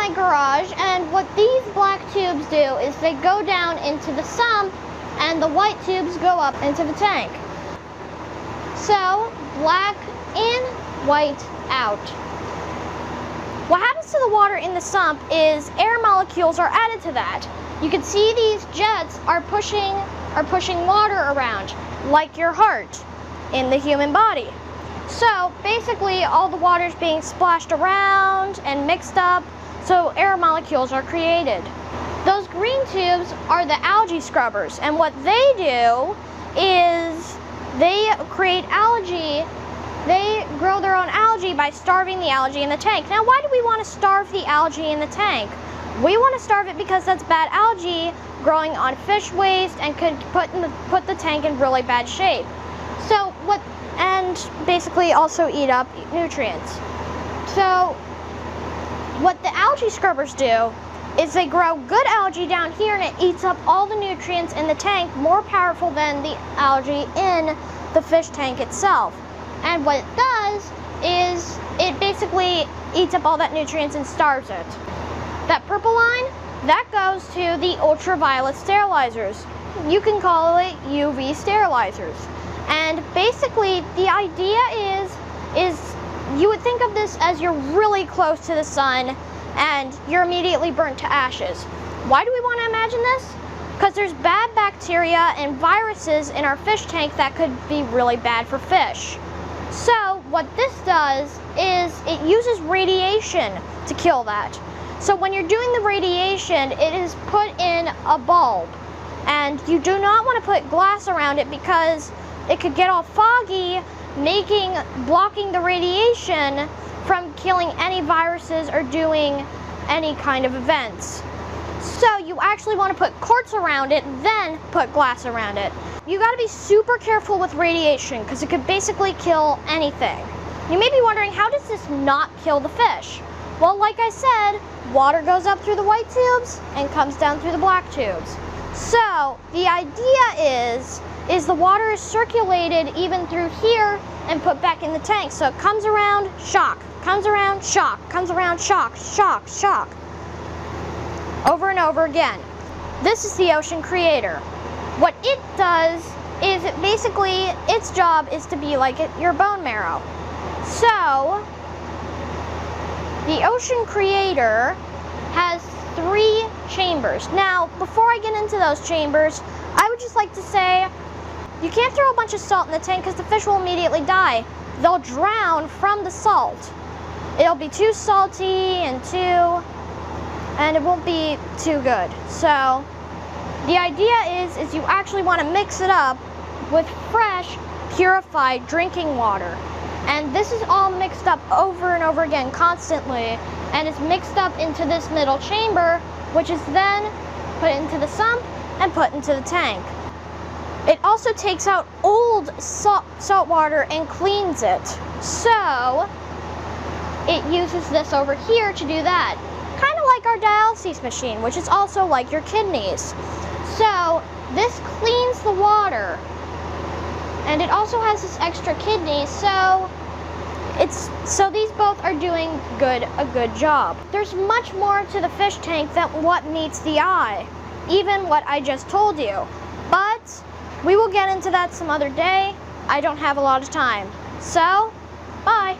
my garage, and what these black tubes do is they go down into the sump and the white tubes go up into the tank. So, black in, white out. What happens to the water in the sump is air molecules are added to that. You can see these jets are pushing water around, like your heart in the human body. So basically all the water is being splashed around and mixed up, so air molecules are created. Those green tubes are the algae scrubbers, and what they do is they create algae. They grow their own algae by starving the algae in the tank. Now, why do we want to starve the algae in the tank? We want to starve it because that's bad algae growing on fish waste and could put the tank in really bad shape. And basically also eat up nutrients. So what the algae scrubbers do is they grow good algae down here, and it eats up all the nutrients in the tank, more powerful than the algae in the fish tank itself. And what it does is it basically eats up all that nutrients and starves it. That purple line, that goes to the ultraviolet sterilizers. You can call it UV sterilizers. And basically the idea is you would think of this as you're really close to the sun and you're immediately burnt to ashes. Why do we want to imagine this? Because there's bad bacteria and viruses in our fish tank that could be really bad for fish. So what this does is it uses radiation to kill that. So when you're doing the radiation, it is put in a bulb, and you do not want to put glass around it because it could get all foggy, blocking the radiation from killing any viruses or doing any kind of events. So you actually want to put quartz around it, then put glass around it. You got to be super careful with radiation because it could basically kill anything. You may be wondering, how does this not kill the fish? Well, like I said, water goes up through the white tubes and comes down through the black tubes. So the idea is the water is circulated even through here and put back in the tank. So it comes around, shock, comes around, shock, comes around, shock, shock, shock. Over and over again. This is the ocean creator. What it does is its job is to be like your bone marrow. So the ocean creator has 3 chambers. Now, before I get into those chambers, I would just like to say, you can't throw a bunch of salt in the tank because the fish will immediately die. They'll drown from the salt. It'll be too salty and it won't be too good. So the idea is you actually want to mix it up with fresh, purified drinking water. And this is all mixed up over and over again constantly, and it's mixed up into this middle chamber, which is then put into the sump and put into the tank. It also takes out old salt water and cleans it. So it uses this over here to do that. Kind of like our dialysis machine, which is also like your kidneys. So this cleans the water, and it also has this extra kidney, so these both are doing a good job. There's much more to the fish tank than what meets the eye, even what I just told you. But we will get into that some other day. I don't have a lot of time. So, bye.